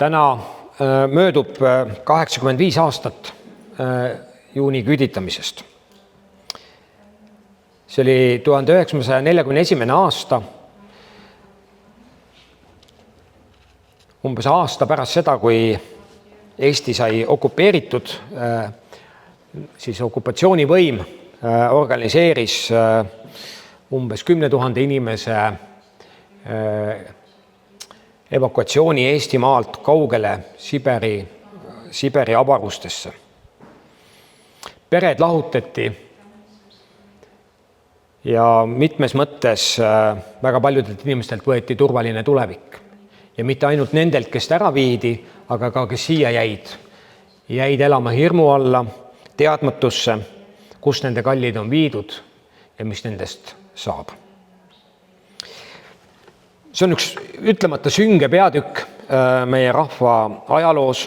Täna möödub 85 aastat juuni küüditamisest. See oli 1941. aasta. Umbes aasta pärast seda, kui Eesti sai okupeeritud, siis okupatsioonivõim organiseeris umbes 10 000 inimese evakuatsiooni Eesti maalt kaugele Siberi avarustesse. Pered lahutati ja mitmes mõttes väga paljudelt inimestelt võeti turvaline tulevik. Ja mitte ainult nendelt, kes ära viidi, aga ka kes siia jäid elama hirmu alla, teadmatusse, kus nende kallid on viidud ja mis nendest saab. See on üks ütlemata sünge peatükk meie rahva ajaloos.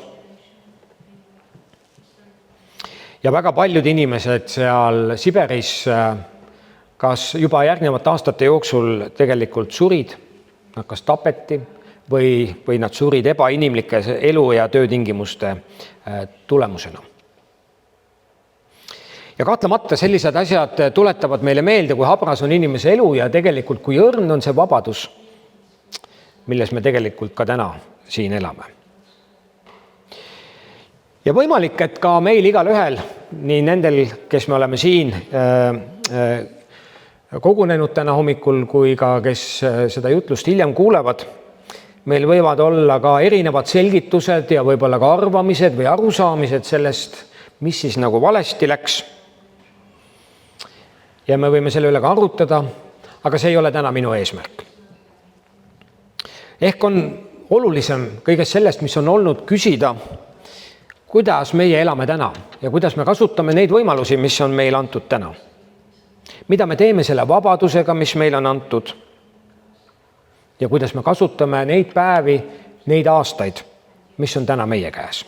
Ja väga paljud inimesed seal Siberis kas juba järgnevate aastate jooksul tegelikult surid, nad kas tapeti või nad surid ebainimlike elu- ja töötingimuste tulemusena. Ja kahtlemata sellised asjad tuletavad meile meelde, kui habras on inimese elu ja tegelikult kui õrn on see vabadus, milles me tegelikult ka täna siin elame. Ja võimalik, et ka meil igal ühel, nii nendel, kes me oleme siin kogunenud täna hommikul, kui ka kes seda jutlust hiljem kuulevad, meil võivad olla ka erinevad selgitused ja võib-olla ka arvamised või arusaamised sellest, mis siis nagu valesti läks. Ja me võime selle üle ka arutada, aga see ei ole täna minu eesmärk. Ehk on olulisem kõigest sellest, mis on olnud, küsida, kuidas meie elame täna ja kuidas me kasutame neid võimalusi, mis on meil antud täna. Mida me teeme selle vabadusega, mis meil on antud ja kuidas me kasutame neid päevi, neid aastaid, mis on täna meie käes.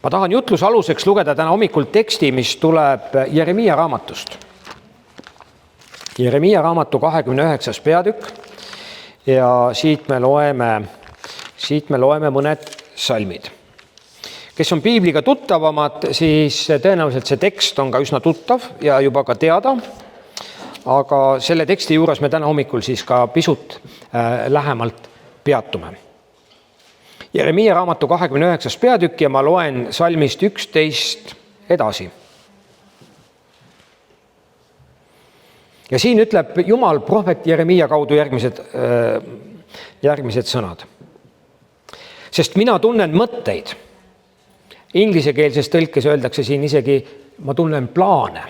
Ma tahan jutluse aluseks lugeda täna hommikul teksti, mis tuleb Jeremiia raamatust. Jeremiia raamatu 29. peatükk ja siit me loeme mõned salmid. Kes on piibliga tuttavamad, siis tõenäoliselt see tekst on ka üsna tuttav ja juba ka teada, aga selle teksti juures me täna hommikul siis ka pisut lähemalt peatume. Jeremiia raamatu 29. peatükk ja ma loen salmist 11 edasi. Ja siin ütleb Jumal prohvet Jeremiia kaudu järgmised sõnad. Sest mina tunnen mõtteid. Inglisekeelses tõlkes öeldakse siin isegi, ma tunnen plaane,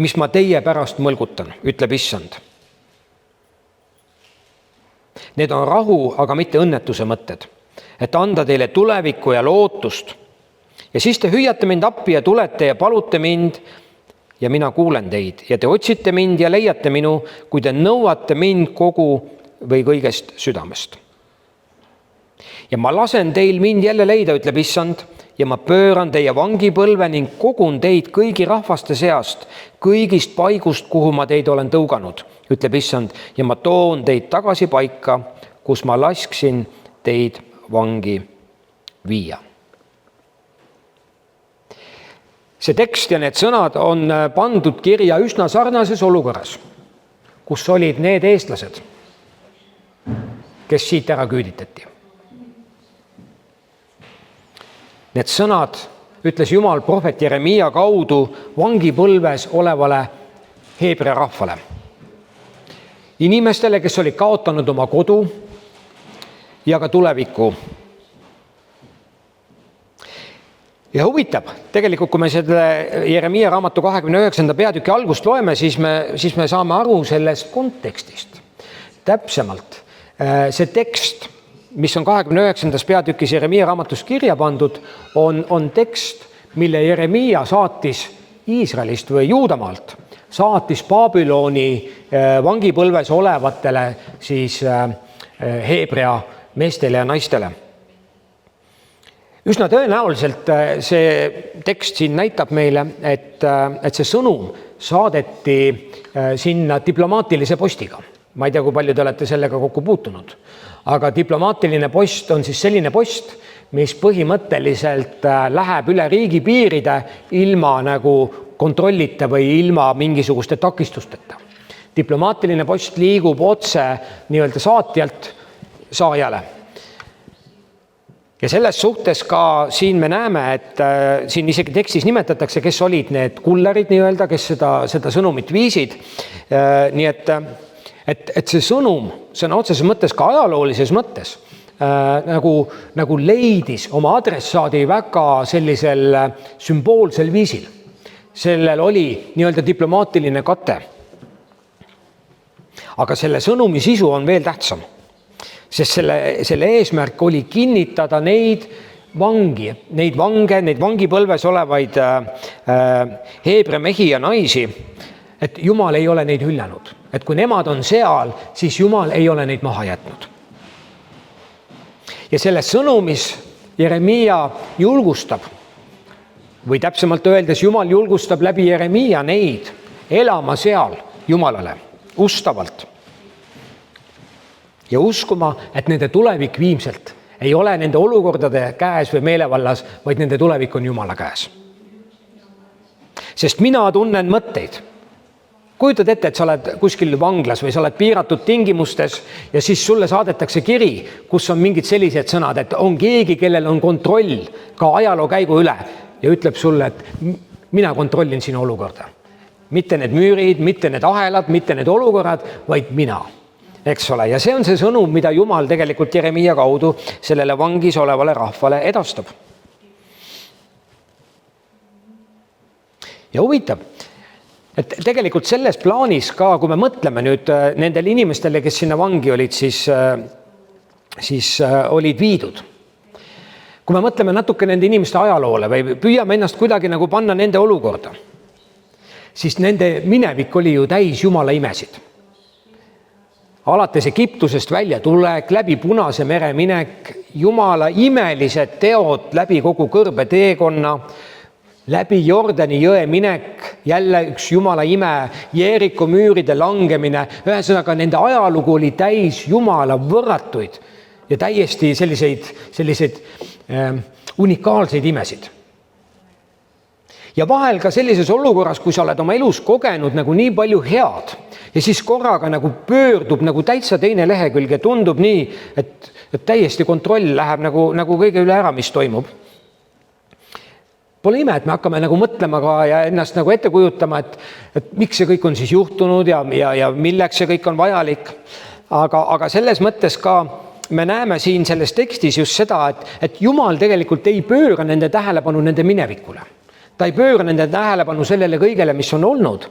mis ma teie pärast mõlgutan, ütleb Issand. Need on rahu, aga mitte õnnetuse mõtted, et anda teile tulevikku ja lootust. Ja siis te hüüate mind appi ja tulete ja palute mind ja mina kuulen teid ja te otsite mind ja leiate minu, kui te nõuate mind kogu või kõigest südamest. Ja ma lasen teil mind jälle leida, ütleb Issand, ja ma pööran teie vangipõlve ning kogun teid kõigi rahvaste seast, kõigist paigust, kuhu ma teid olen tõuganud, ütleb Issand, ja ma toon teid tagasi paika, kus ma lasksin teid vangi viia. See tekst ja need sõnad on pandud kirja üsna sarnases olukorras, kus olid need eestlased, kes siit ära küüditati. Need sõnad ütles Jumal prohvet Jeremiia kaudu vangipõlves olevale heebrea rahvale. Inimestele, kes olid kaotanud oma kodu ja ka tuleviku. Ja huvitav, tegelikult kui me selle Jeremiia raamatu 29. peatüki algust loeme, siis me saame aru sellest kontekstist. Täpsemalt, see tekst, mis on 29. peatükis Jeremiia raamatus kirja pandud, on tekst, mille Jeremiia saatis Iisraelist või Juudamaalt, saatis Babyloni vangipõlves olevatele siis heebrea meestele ja naistele. Üsna tõenäoliselt see tekst siin näitab meile, et see sõnum saadeti sinna diplomaatilise postiga. Ma ei tea, kui palju te olete sellega kokku puutunud, aga diplomaatiline post on siis selline post, mis põhimõtteliselt läheb üle riigipiiride ilma nagu kontrollita või ilma mingisuguste takistusteta. Diplomaatiline post liigub otse nii-öelda saatjalt saajale. Ja selles suhtes ka siin me näeme, et siin isegi tekstis nimetatakse, kes olid need kullerid nii-öelda, kes seda sõnumit viisid. Nii et see sõnum, sõna otseses mõttes ka ajaloolises mõttes, nagu leidis oma adressaadi väga sellisel sümboolsel viisil. Sellel oli nii-öelda diplomaatiline kate. Aga selle sõnumi sisu on veel tähtsam, sest selle eesmärk oli kinnitada neid vange, neid vangipõlves olevaid heebrea mehi ja naisi, et Jumal ei ole neid hüljanud. Et kui nemad on seal, siis Jumal ei ole neid maha jätnud. Ja selles sõnumis Jeremiia julgustab, või täpsemalt öeldes Jumal julgustab läbi Jeremiia neid elama seal Jumalale ustavalt ja uskuma, et nende tulevik viimselt ei ole nende olukordade käes või meelevallas, vaid nende tulevik on Jumala käes. Sest mina tunnen mõtteid. Kujutad ette, et sa oled kuskil vanglas või sa oled piiratud tingimustes ja siis sulle saadetakse kiri, kus on mingid sellised sõnad, et on keegi, kellel on kontroll ka ajaloo käigu üle ja ütleb sulle, et mina kontrollin sinu olukorda. Mitte need müürid, mitte need ahelad, mitte need olukorrad, vaid mina. Eks ole, ja see on see sõnum, mida Jumal tegelikult Jeremiia kaudu sellele vangis olevale rahvale edastab. Ja huvitav, et tegelikult selles plaanis ka, kui me mõtleme nüüd nendele inimestele, kes sinna vangi olid, siis olid viidud. Kui me mõtleme natuke nende inimeste ajaloole või püüame ennast kuidagi nagu panna nende olukorda, siis nende minevik oli ju täis Jumala imesid. Alates Egiptusest välja tulek, läbi Punase mere minek, Jumala imelised teod läbi kogu kõrbe teekonna, läbi Jordani jõe minek, jälle üks Jumala ime, Jeeriko müüride langemine, ühesõnaga nende ajalugu oli täis Jumala võrratuid ja täiesti selliseid unikaalseid imesid. Ja vahel ka sellises olukorras, kui sa oled oma elus kogenud nagu nii palju head ja siis korraga nagu pöördub nagu täitsa teine lehekülg ja tundub nii, et täiesti kontroll läheb nagu kõige üle ära, mis toimub. Pole ime, et me hakkame nagu mõtlema ka ja ennast nagu ette kujutama, et miks see kõik on siis juhtunud ja milleks see kõik on vajalik. Aga selles mõttes ka me näeme siin selles tekstis just seda, et Jumal tegelikult ei pööra nende tähelepanu nende minevikule. Ta ei pööra nende tähelepanu sellele kõigele, mis on olnud,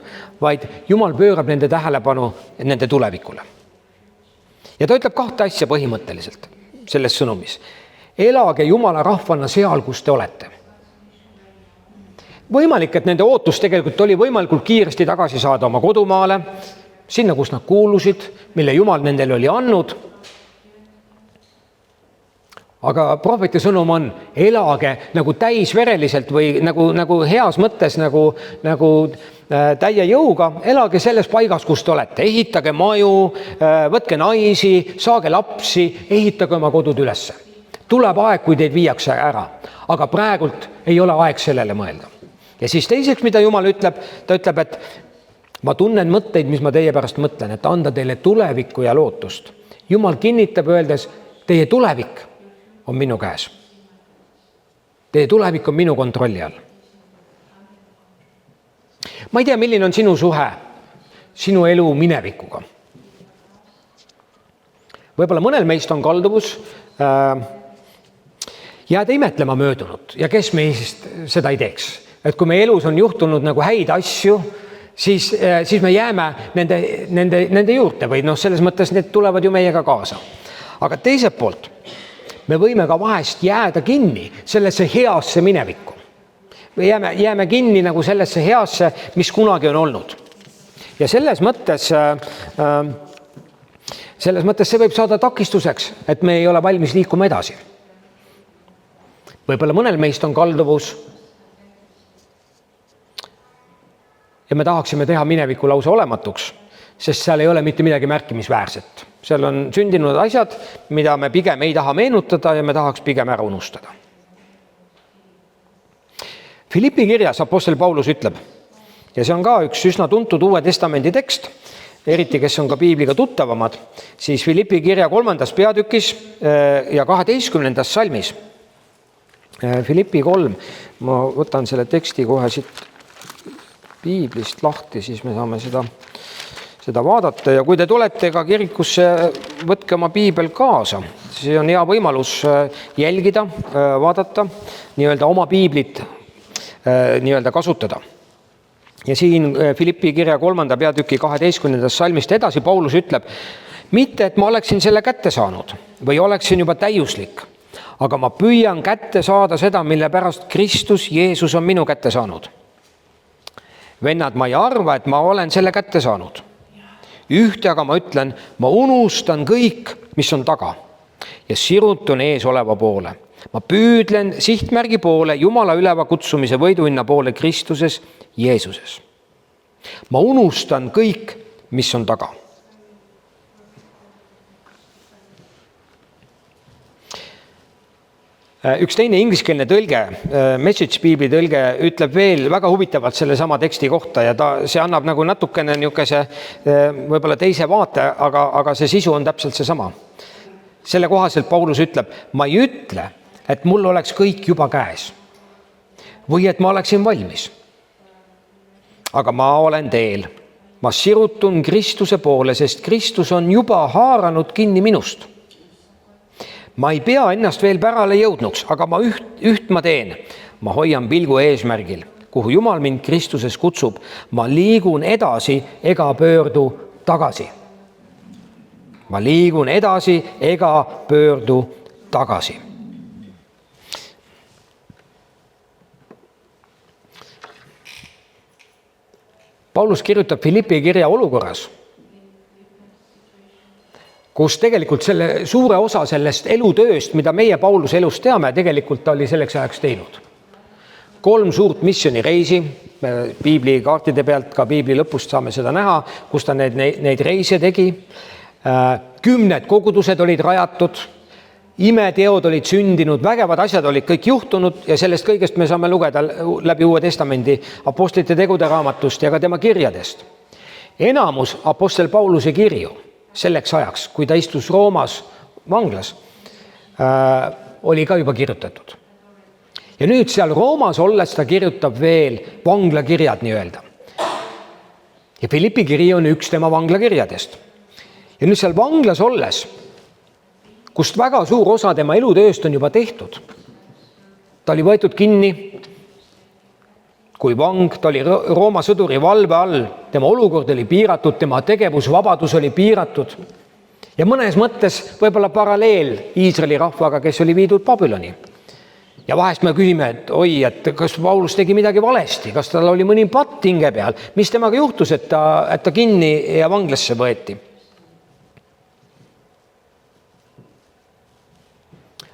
vaid Jumal pöörab nende tähelepanu nende tulevikule. Ja ta ütleb kahte asja põhimõtteliselt selles sõnumis. Elage Jumala rahvana seal, kus te olete. Võimalik, et nende ootus tegelikult oli võimalikult kiiresti tagasi saada oma kodumaale, sinna, kus nad kuulusid, mille Jumal nendele oli andnud. Aga prohveti sõnum on, elage nagu täisvereliselt või nagu heas mõttes nagu täie jõuga, elage selles paigas, kus te olete. Ehitage maju, võtke naisi, saage lapsi, ehitage oma kodud ülesse. Tuleb aeg, kui teid viiakse ära, aga praegult ei ole aeg sellele mõelda. Ja siis teiseks, mida Jumal ütleb, ta ütleb, et ma tunnen mõtteid, mis ma teie pärast mõtlen, et anda teile tulevikku ja lootust. Jumal kinnitab öeldes, teie tulevik on minu käes. Teie tulevik on minu kontrolli all. Ma ei tea, milline on sinu suhe, sinu elu minevikuga. Võib-olla mõnel meist on kalduvus jääda imetlema möödunut ja kes meist seda ei teeks. Et kui meie elus on juhtunud nagu häid asju, siis me jääme nende juurde või selles mõttes need tulevad ju meiega kaasa. Aga teiselt poolt me võime ka vahest jääda kinni sellesse heasse minevikku. Me jääme kinni nagu sellesse heasse, mis kunagi on olnud. Ja selles mõttes see võib saada takistuseks, et me ei ole valmis liikuma edasi. Võib-olla mõnel meist on kalduvus ja me tahaksime teha mineviku lausa olematuks, sest seal ei ole mitte midagi märkimisväärset. Seal on sündinud asjad, mida me pigem ei taha meenutada ja me tahaks pigem ära unustada. Philippi kirjas apostel Paulus ütleb, ja see on ka üks üsna tuntud Uue Testamendi tekst, eriti kes on ka piibliga tuttavamad, siis Philippi kirja 3. peatükis ja 12. salmis. Philippi 3, ma võtan selle teksti kohe siit piiblist lahti, siis me saame seda vaadata ja kui te tulete ka kirikusse, võtke oma piibel kaasa. See on hea võimalus jälgida, vaadata, nii-öelda oma piiblit nii-öelda kasutada. Ja siin Philippi kirja 3. peatüki 12. salmist edasi Paulus ütleb, mitte et ma oleksin selle kätte saanud või oleksin juba täiuslik, aga ma püüan kätte saada seda, mille pärast Kristus Jeesus on minu kätte saanud. Vennad, ma ei arva, et ma olen selle kätte saanud. Ühte aga ma ütlen, ma unustan kõik, mis on taga ja sirutun ees oleva poole. Ma püüdlen sihtmärgi poole, Jumala üleva kutsumise võiduhinna poole Kristuses Jeesuses. Ma unustan kõik, mis on taga. Üks teine ingliskeelne tõlge, Message piibli tõlge, ütleb veel väga huvitavalt selle sama teksti kohta ja see annab nagu natukene niisuguse võib-olla teise vaate, aga see sisu on täpselt see sama. Selle kohaselt Paulus ütleb, ma ei ütle, et mul oleks kõik juba käes või et ma oleksin valmis. Aga ma olen teel. Ma sirutun Kristuse poole, sest Kristus on juba haaranud kinni minust. Ma ei pea ennast veel pärale jõudnuks, aga ma üht ma teen. Ma hoian pilgu eesmärgil, kuhu Jumal mind Kristuses kutsub. Ma liigun edasi ega pöördu tagasi. Ma liigun edasi ega pöördu tagasi. Paulus kirjutab Philippi kirja olukorras, kus tegelikult selle suure osa sellest elutööst, mida meie Pauluse elus teame, tegelikult ta oli selleks ajaks teinud. 3 suurt missioonireisi, piiblikaartide pealt, ka piibli lõpust saame seda näha, kus ta neid reise tegi. 10 kogudused olid rajatud, imeteod olid sündinud, vägevad asjad olid kõik juhtunud ja sellest kõigest me saame lugeda läbi Uue Testamendi apostlite tegude raamatust ja ka tema kirjadest. Enamus apostel Pauluse kirju selleks ajaks, kui ta istus Roomas vanglas, oli ka juba kirjutatud. Ja nüüd seal Roomas olles ta kirjutab veel vanglakirjad nii-öelda. Ja Philippi kiri on üks tema vanglakirjadest. Ja nüüd seal vanglas olles, kust väga suur osa tema elutööst on juba tehtud. Ta oli võetud kinni kui vang, ta oli Rooma sõduri valve all, tema olukord oli piiratud, tema tegevusvabadus oli piiratud ja mõnes mõttes võib-olla paralleel Iisraeli rahvaga, kes oli viidud Babyloni. Ja vahest me küsime, et et kas Paulus tegi midagi valesti, kas tal oli mõni patt hinge peal, mis temaga juhtus, et ta kinni ja vanglasse võeti.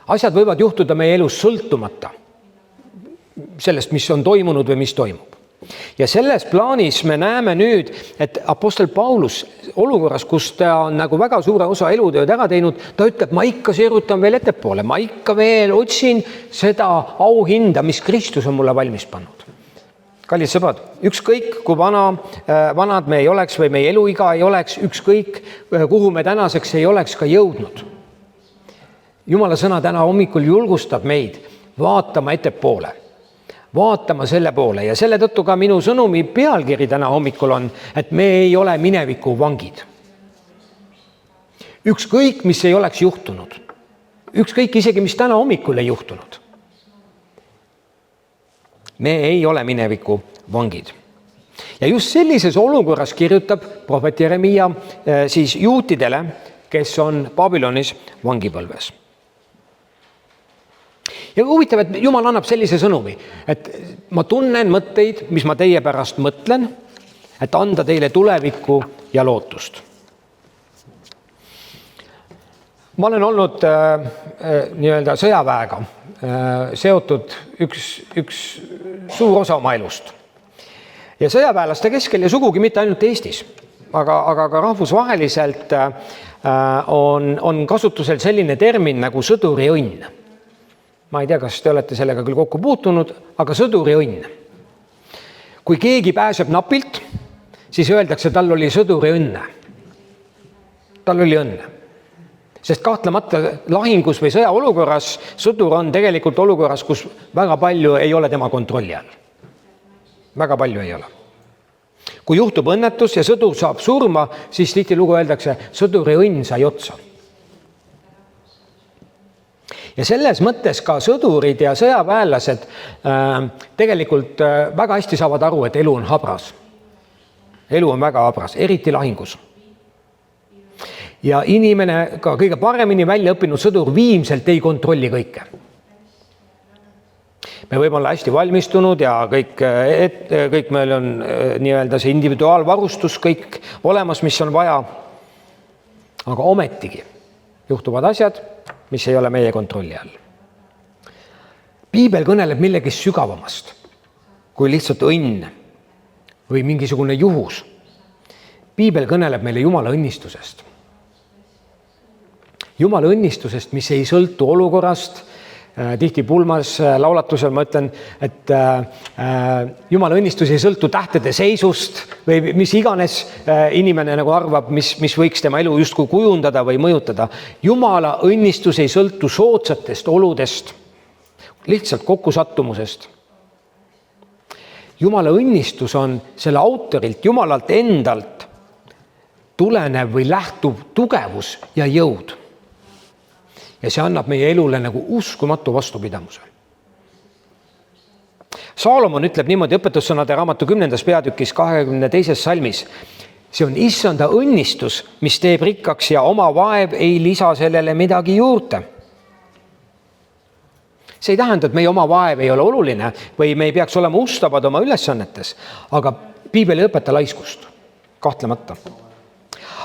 Asjad võivad juhtuda meie elus sõltumata sellest, mis on toimunud või mis toimub. Ja selles plaanis me näeme nüüd, et apostel Paulus olukorras, kus ta on nagu väga suure osa elutööd ära teinud, ta ütleb, ma ikka sirutan veel ettepoole, ma ikka veel otsin seda auhinda, mis Kristus on mulle valmis pannud. Kallid sõbrad, ükskõik kui vanad me ei oleks või meie eluiga ei oleks, ükskõik kuhu me tänaseks ei oleks ka jõudnud. Jumala sõna täna hommikul julgustab meid vaatama ettepoole, vaatama selle poole ja selle tõttu ka minu sõnumi pealkiri täna hommikul on, et me ei ole mineviku vangid. Ükskõik, mis ei oleks juhtunud, ükskõik isegi, mis täna hommikul ei juhtunud. Me ei ole mineviku vangid. Ja just sellises olukorras kirjutab prohvet Jeremia siis juutidele, kes on Babylonis vangipõlves. Ja huvitav, et Jumal annab sellise sõnumi, et ma tunnen mõtteid, mis ma teie pärast mõtlen, et anda teile tulevikku ja lootust. Ma olen olnud nii-öelda sõjaväega seotud üks suur osa oma elust. Ja sõjaväelaste keskel ja sugugi mitte ainult Eestis. aga ka rahvusvaheliselt on kasutusel selline termin nagu sõduriõnn. Ma ei tea, kas te olete sellega küll kokku puutunud, aga sõduriõnn. Kui keegi pääseb napilt, siis öeldakse, tal oli sõduriõnne. Tal oli õnne. Sest kahtlemata lahingus või sõjaolukorras sõdur on tegelikult olukorras, kus väga palju ei ole tema kontrolli all. Väga palju ei ole. Kui juhtub õnnetus ja sõdur saab surma, siis tihtilugu öeldakse, sõduri õnn sai otsa. Ja selles mõttes ka sõdurid ja sõjaväelased tegelikult väga hästi saavad aru, et elu on habras. Elu on väga habras, eriti lahingus. Ja inimene, ka kõige paremini välja õppinud sõdur viimselt ei kontrolli kõike. Me võime olla hästi valmistunud ja kõik meil on nii-öelda see individuaalvarustus, kõik olemas, mis on vaja. Aga ometigi juhtuvad asjad, mis ei ole meie kontrolli all. Piibel kõneleb millegist sügavamast, kui lihtsalt õnn või mingisugune juhus. Piibel kõneleb meile Jumala õnnistusest. Jumala õnnistusest, mis ei sõltu olukorrast. Tihti pulmas laulatusel ma ütlen, et Jumala õnnistus ei sõltu tähtede seisust või mis iganes inimene nagu arvab, mis võiks tema elu justkui kujundada või mõjutada. Jumala õnnistus ei sõltu soodsatest oludest, lihtsalt kokkusattumusest. Jumala õnnistus on selle autorilt, Jumalalt endalt tulenev või lähtuv tugevus ja jõud. Ja see annab meie elule nagu uskumatu vastupidamuse. Saalomon ütleb niimoodi õpetussõnade raamatu 10. peatükis 22. salmis. See on issanda õnnistus, mis teeb rikkaks ja oma vaev ei lisa sellele midagi juurde. See ei tähenda, et meie oma vaev ei ole oluline või me ei peaks olema ustavad oma ülesannetes, aga piibel ei õpeta laiskust, kahtlemata.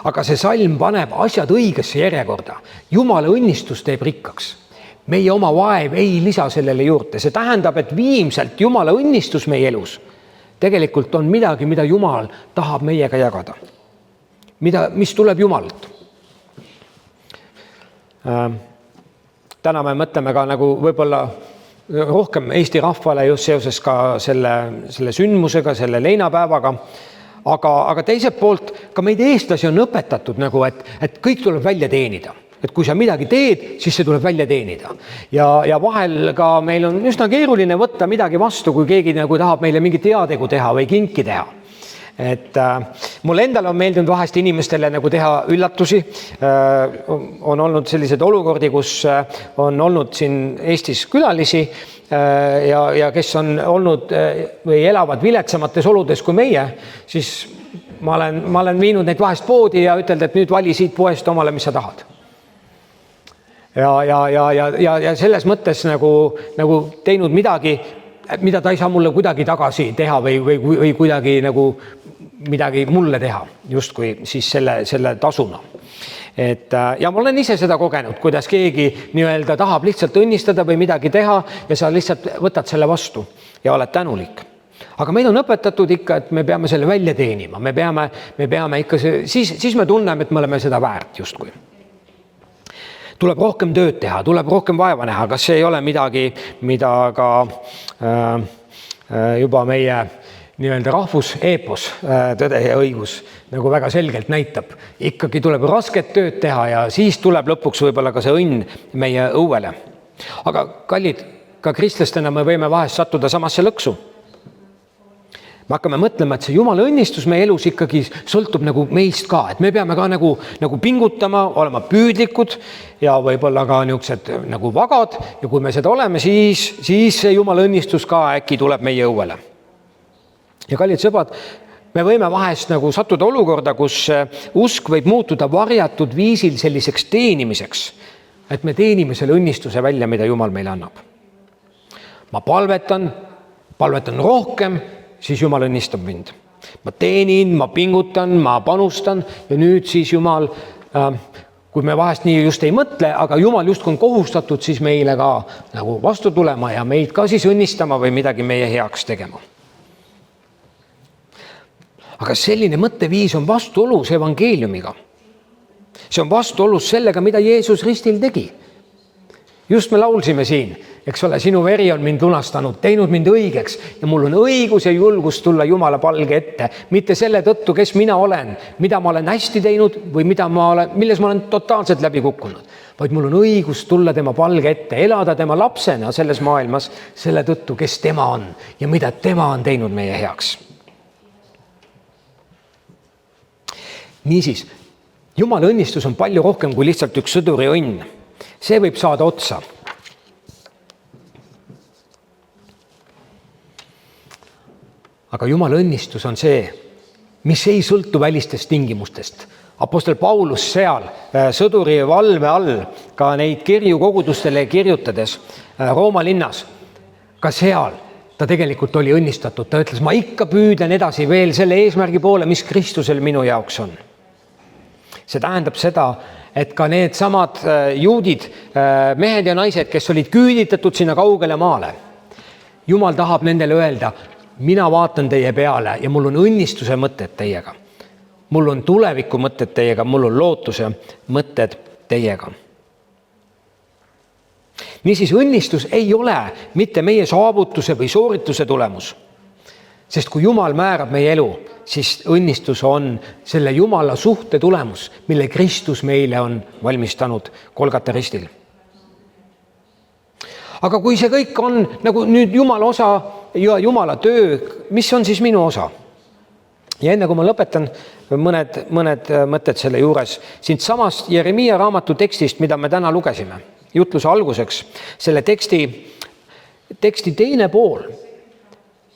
Aga see salm paneb asjad õigesse järjekorda. Jumala õnnistus teeb rikkaks. Meie oma vaev ei lisa sellele juurde. See tähendab, et viimselt Jumala õnnistus meie elus tegelikult on midagi, mida Jumal tahab meiega jagada. Mis tuleb Jumalalt. Täna me mõtleme ka nagu võib-olla rohkem Eesti rahvale just seoses ka selle sündmusega, selle leinapäevaga. Aga teiselt poolt ka meid eestlasi on õpetatud nagu, et kõik tuleb välja teenida. Et kui sa midagi teed, siis see tuleb välja teenida. Ja vahel ka meil on üsna keeruline võtta midagi vastu, kui keegi nagu tahab meile mingi teategu teha või kinki teha. Et mul endal on meeldinud vahest inimestele nagu teha üllatusi. On olnud sellised olukordi, kus on olnud siin Eestis külalisi ja kes on olnud või elavad viletsamates oludes kui meie, siis ma olen viinud neid vahest poodi ja ütelda, et nüüd vali siit poest omale, mis sa tahad. Ja selles mõttes nagu teinud midagi, mida ta ei saa mulle kuidagi tagasi teha või kuidagi nagu midagi mulle teha, justkui siis selle tasuna. Ja ma olen ise seda kogenud, kuidas keegi nii-öelda tahab lihtsalt õnnistada või midagi teha ja sa lihtsalt võtad selle vastu ja oled tänulik. Aga meid on õpetatud ikka, et me peame selle välja teenima, me peame ikka siis me tunneme, et me oleme seda väärt justkui. Tuleb rohkem tööd teha, tuleb rohkem vaeva näha, kas see ei ole midagi, mida ka juba meie nii-öelda rahvuseepos, tõde ja õigus nagu väga selgelt näitab. Ikkagi tuleb rasket tööd teha ja siis tuleb lõpuks võib-olla ka see õnn meie õuele. Aga kallid, ka kristlastena me võime vahest sattuda samasse lõksu. Me hakkame mõtlema, et see Jumala õnnistus meie elus ikkagi sõltub nagu meist ka, et me peame ka nagu pingutama, olema püüdlikud ja võib-olla ka niisugused nagu vagad ja kui me seda oleme, siis see Jumala õnnistus ka äkki tuleb meie õuele. Ja kallid sõbrad, me võime vahest nagu sattuda olukorda, kus usk võib muutuda varjatud viisil selliseks teenimiseks, et me teenime selle õnnistuse välja, mida Jumal meile annab. Ma palvetan rohkem, siis Jumal õnnistab mind. Ma teenin, ma pingutan, ma panustan ja nüüd siis Jumal, kui me vahest nii just ei mõtle, aga Jumal justkui on kohustatud siis meile ka nagu vastu tulema ja meid ka siis õnnistama või midagi meie heaks tegema. aga selline mõtteviis on vastuolus evangeeliumiga. See on vastuolus sellega, mida Jeesus ristil tegi. Just me laulsime siin, eks ole, sinu veri on mind lunastanud, teinud mind õigeks ja mul on õigus ja julgus tulla Jumala palge ette. Mitte selle tõttu, kes mina olen, mida ma olen hästi teinud või milles ma olen totaalselt läbi kukkunud, vaid mul on õigus tulla tema palge ette, elada tema lapsena selles maailmas selle tõttu, kes tema on ja mida tema on teinud meie heaks. Niisiis, Jumala õnnistus on palju rohkem kui lihtsalt üks sõduri õnn. See võib saada otsa. Aga Jumala õnnistus on see, mis ei sõltu välistest tingimustest. Apostel Paulus seal sõduri valve all ka neid kirju kogudustele kirjutades Rooma linnas, ka seal ta tegelikult oli õnnistatud. Ta ütles, ma ikka püüdlen edasi veel selle eesmärgi poole, mis Kristusel minu jaoks on. See tähendab seda, et ka need samad juudid, mehed ja naised, kes olid küüditatud sinna kaugele maale. Jumal tahab nendele öelda, mina vaatan teie peale ja mul on õnnistuse mõtted teiega. Mul on tuleviku mõtted teiega, mul on lootuse mõtted teiega. Niisiis õnnistus ei ole mitte meie saavutuse või soorituse tulemus. Sest kui Jumal määrab meie elu, siis õnnistus on selle Jumala suhte tulemus, mille Kristus meile on valmistanud Golgata ristil. Aga kui see kõik on nagu nüüd Jumala osa ja Jumala töö, mis on siis minu osa? Ja enne kui ma lõpetan mõned mõtted selle juures, siit samast Jeremiia raamatu tekstist, mida me täna lugesime, jutluse alguseks, selle teksti teine pool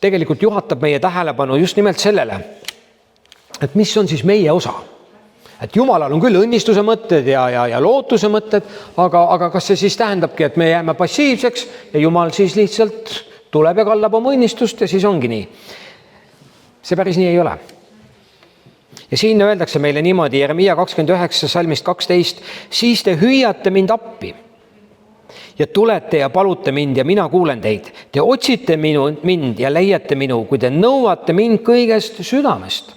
tegelikult juhatab meie tähelepanu just nimelt sellele, et mis on siis meie osa. Et Jumalal on küll õnnistuse mõtted ja lootuse mõtted, aga kas see siis tähendabki, et me jääme passiivseks ja Jumal siis lihtsalt tuleb ja kallab oma õnnistust ja siis ongi nii. See päris nii ei ole. Ja siin öeldakse meile niimoodi Jeremiia 29 salmist 12, siis te hüüate mind appi ja tulete ja palute mind ja mina kuulen teid. Te otsite mind ja leiate minu, kui te nõuate mind kõigest südamest.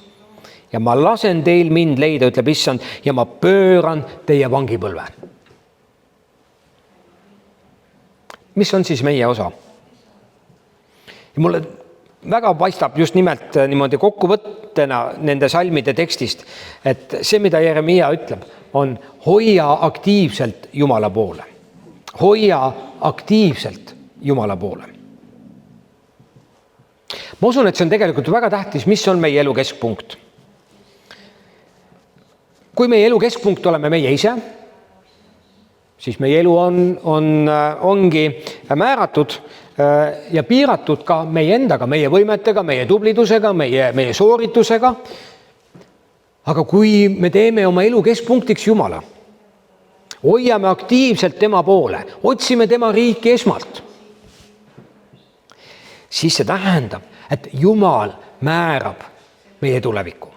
Ja ma lasen teil mind leida, ütleb Issand, ja ma pööran teie vangipõlve. Mis on siis meie osa? Ja mulle väga paistab just nimelt niimoodi kokkuvõttena nende salmide tekstist, et see, mida Jeremiia ütleb, on hoia aktiivselt Jumala poole. Hoia aktiivselt Jumala poole. Ma usun, et see on tegelikult väga tähtis, mis on meie elu keskpunkt. Kui meie elu keskpunkt oleme meie ise, siis meie elu ongi määratud ja piiratud ka meie endaga, meie võimetega, meie tublidusega, meie sooritusega. Aga kui me teeme oma elu keskpunktiks Jumala, hoiame aktiivselt tema poole, otsime tema riiki esmalt, siis see tähendab, et Jumal määrab meie tulevikku.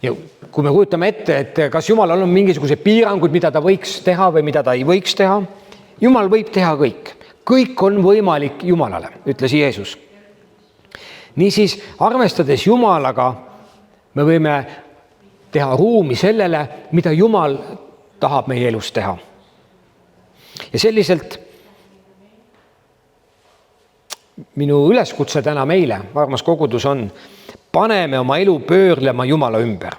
Ja kui me kujutame ette, et kas Jumalal on mingisugused piirangud, mida ta võiks teha või mida ta ei võiks teha, Jumal võib teha kõik. Kõik on võimalik Jumalale, ütles Jeesus. Niisiis, arvestades Jumalaga, me võime teha ruumi sellele, mida Jumal tahab meie elus teha. Ja selliselt minu üleskutse täna meile, armas kogudus on, paneme oma elu pöörlema Jumala ümber.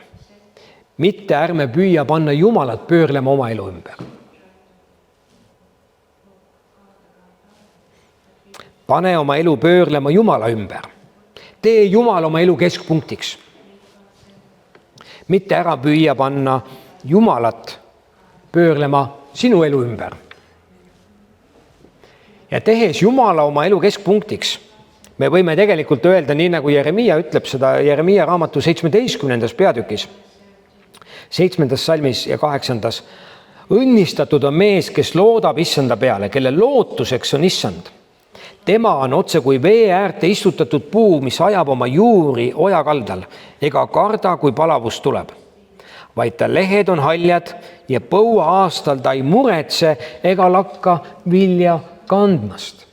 Mitte ärme püüa panna Jumalat pöörlema oma elu ümber. Pane oma elu pöörlema Jumala ümber. Tee Jumal oma elu keskpunktiks. Mitte ära püüa panna Jumalat pöörlema sinu elu ümber. Ja tehes Jumala oma elu keskpunktiks, me võime tegelikult öelda, nii nagu Jeremiia ütleb seda Jeremiia raamatu 17. peatükis, 7. salmis ja 8. Õnnistatud on mees, kes loodab Issanda peale, kelle lootuseks on Issand. Tema on otse kui vee äärte istutatud puu, mis ajab oma juuri oja kaldal, ega karda, kui palavus tuleb. Vaid ta lehed on haljad ja põua aastal ta ei muretse ega lakka vilja kandmast.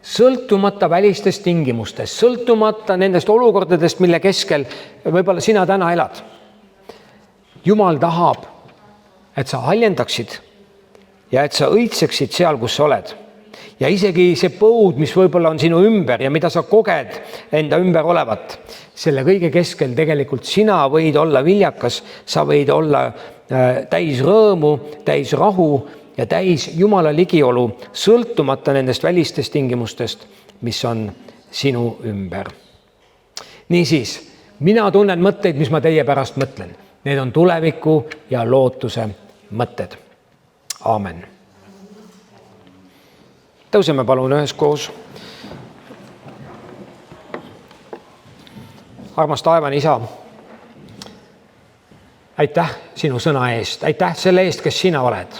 sõltumata välistest tingimustest, sõltumata nendest olukordadest, mille keskel võib-olla sina täna elad. Jumal tahab, et sa haljendaksid ja et sa õitseksid seal, kus sa oled. Ja isegi see põud, mis võib-olla on sinu ümber ja mida sa koged enda ümber olevat, selle kõige keskel tegelikult sina võid olla viljakas, sa võid olla täis rõõmu, täis rahu ja täis Jumala ligiolu, sõltumata nendest välistest tingimustest, mis on sinu ümber. Niisiis, mina tunnen mõtteid, mis ma teie pärast mõtlen. Need on tuleviku ja lootuse mõtted. Aamen. Tõuseme palun üheskoos. Armas taevane Isa, aitäh sinu sõna eest, aitäh selle eest, kes sina oled.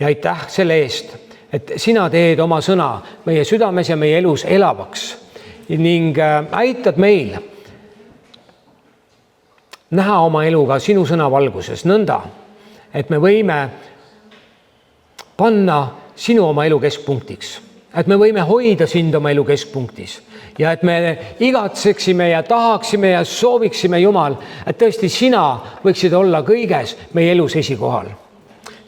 Ja aitäh selle eest, et sina teed oma sõna meie südames ja meie elus elavaks ning aitad meil näha oma eluga sinu sõna valguses nõnda, et me võime panna sinu oma elu keskpunktiks, et me võime hoida sind oma elu keskpunktis ja et me igatseksime ja tahaksime ja sooviksime, Jumal, et tõesti sina võiksid olla kõiges meie elus esikohal.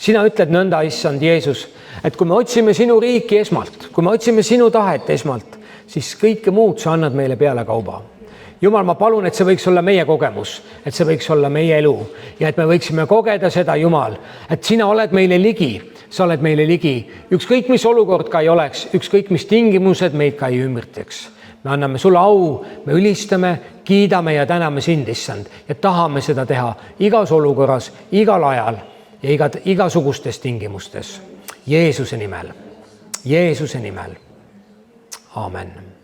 Sina ütled nõnda, Issand Jeesus, et kui me otsime sinu riiki esmalt, kui me otsime sinu tahet esmalt, siis kõike muud sa annad meile peale kauba. Jumal, ma palun, et see võiks olla meie kogemus, et see võiks olla meie elu ja et me võiksime kogeda seda, Jumal, et sina oled meile ligi, sa oled meile ligi, ükskõik mis olukord ka ei oleks, ükskõik mis tingimused meid ka ei ümbritseks. Me anname sulle au, me ülistame, kiidame ja täname sind, Issand, ja tahame seda teha igas olukorras, igal ajal ja igasugustes tingimustes. Jeesuse nimel. Aamen.